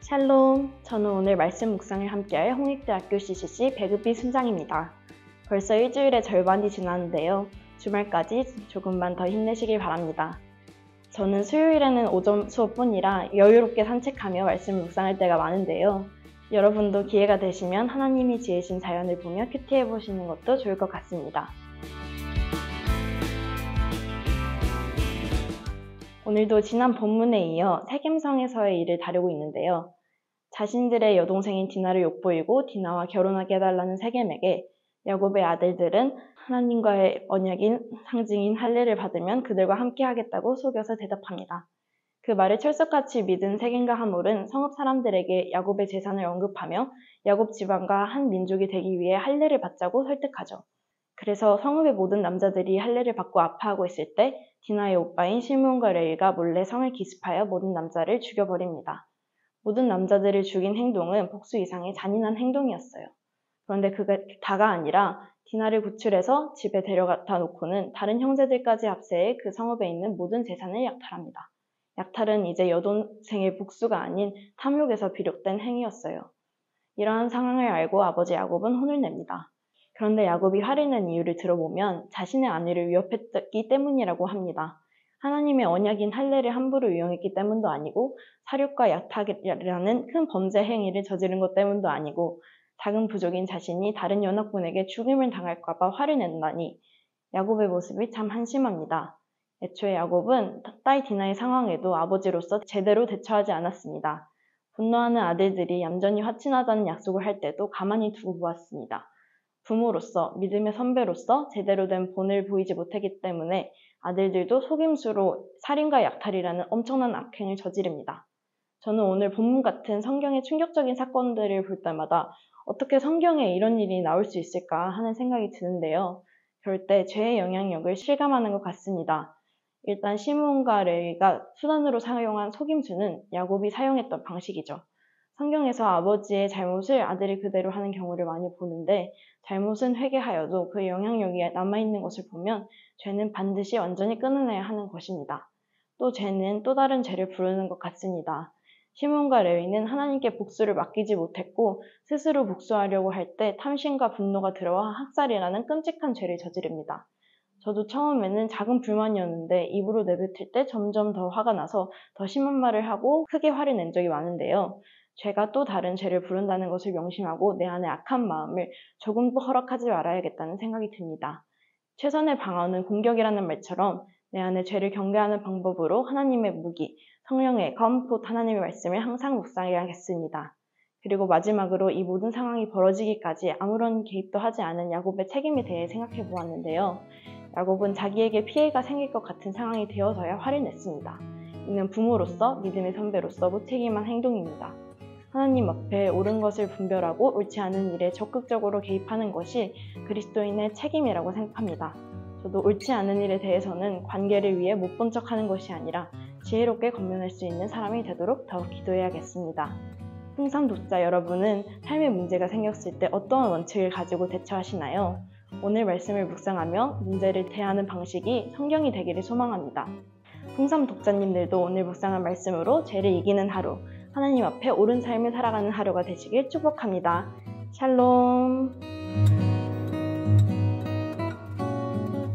샬롬! 저는 오늘 말씀 묵상을 함께할 홍익대학교 CCC 배급비 순장입니다. 벌써 일주일의 절반이 지났는데요. 주말까지 조금만 더 힘내시길 바랍니다. 저는 수요일에는 오전 수업뿐이라 여유롭게 산책하며 말씀 묵상할 때가 많은데요. 여러분도 기회가 되시면 하나님이 지으신 자연을 보며 큐티해보시는 것도 좋을 것 같습니다. 오늘도 지난 본문에 이어 세겜성에서의 일을 다루고 있는데요. 자신들의 여동생인 디나를 욕보이고 디나와 결혼하게 해달라는 세겜에게 야곱의 아들들은 하나님과의 언약인 상징인 할례를 받으면 그들과 함께 하겠다고 속여서 대답합니다. 그 말을 철석같이 믿은 세겜과 하몰은 성읍 사람들에게 야곱의 재산을 언급하며 야곱 집안과 한 민족이 되기 위해 할례를 받자고 설득하죠. 그래서 성읍의 모든 남자들이 할례를 받고 아파하고 있을 때 디나의 오빠인 시므온과 레위가 몰래 성을 기습하여 모든 남자를 죽여버립니다. 모든 남자들을 죽인 행동은 복수 이상의 잔인한 행동이었어요. 그런데 그게 다가 아니라 디나를 구출해서 집에 데려다 놓고는 다른 형제들까지 합세해 그 성읍에 있는 모든 재산을 약탈합니다. 약탈은 이제 여동생의 복수가 아닌 탐욕에서 비롯된 행위였어요. 이러한 상황을 알고 아버지 야곱은 혼을 냅니다. 그런데 야곱이 화를 낸 이유를 들어보면 자신의 아내를 위협했기 때문이라고 합니다. 하나님의 언약인 할례를 함부로 이용했기 때문도 아니고 살육과 약탈이라는 큰 범죄 행위를 저지른 것 때문도 아니고 작은 부족인 자신이 다른 연합군에게 죽임을 당할까 봐 화를 낸다니 야곱의 모습이 참 한심합니다. 애초에 야곱은 딸 디나의 상황에도 아버지로서 제대로 대처하지 않았습니다. 분노하는 아들들이 얌전히 화친하자는 약속을 할 때도 가만히 두고 보았습니다. 부모로서, 믿음의 선배로서 제대로 된 본을 보이지 못했기 때문에 아들들도 속임수로 살인과 약탈이라는 엄청난 악행을 저지릅니다. 저는 오늘 본문 같은 성경의 충격적인 사건들을 볼 때마다 어떻게 성경에 이런 일이 나올 수 있을까 하는 생각이 드는데요. 그럴 때 죄의 영향력을 실감하는 것 같습니다. 일단 시므온과 레위가 수단으로 사용한 속임수는 야곱이 사용했던 방식이죠. 성경에서 아버지의 잘못을 아들이 그대로 하는 경우를 많이 보는데 잘못은 회개하여도 그 영향력이 남아있는 것을 보면 죄는 반드시 완전히 끊어내야 하는 것입니다. 또 죄는 또 다른 죄를 부르는 것 같습니다. 시몬과 레위는 하나님께 복수를 맡기지 못했고 스스로 복수하려고 할 때 탐심과 분노가 들어와 학살이라는 끔찍한 죄를 저지릅니다. 저도 처음에는 작은 불만이었는데 입으로 내뱉을 때 점점 더 화가 나서 더 심한 말을 하고 크게 화를 낸 적이 많은데요. 죄가 또 다른 죄를 부른다는 것을 명심하고 내 안의 악한 마음을 조금도 허락하지 말아야겠다는 생각이 듭니다. 최선의 방어는 공격이라는 말처럼 내 안의 죄를 경계하는 방법으로 하나님의 무기, 성령의 검, 곧 하나님의 말씀을 항상 묵상해야겠습니다. 그리고 마지막으로 이 모든 상황이 벌어지기까지 아무런 개입도 하지 않은 야곱의 책임에 대해 생각해 보았는데요. 야곱은 자기에게 피해가 생길 것 같은 상황이 되어서야 화를 냈습니다. 이는 부모로서, 믿음의 선배로서 무책임한 행동입니다. 하나님 앞에 옳은 것을 분별하고 옳지 않은 일에 적극적으로 개입하는 것이 그리스도인의 책임이라고 생각합니다. 저도 옳지 않은 일에 대해서는 관계를 위해 못 본 척하는 것이 아니라 지혜롭게 권면할 수 있는 사람이 되도록 더 기도해야겠습니다. 풍삼 독자 여러분은 삶의 문제가 생겼을 때 어떠한 원칙을 가지고 대처하시나요? 오늘 말씀을 묵상하며 문제를 대하는 방식이 성경이 되기를 소망합니다. 풍삼 독자님들도 오늘 묵상한 말씀으로 죄를 이기는 하루, 하나님 앞에 옳은 삶을 살아가는 하루가 되시길 축복합니다. 샬롬!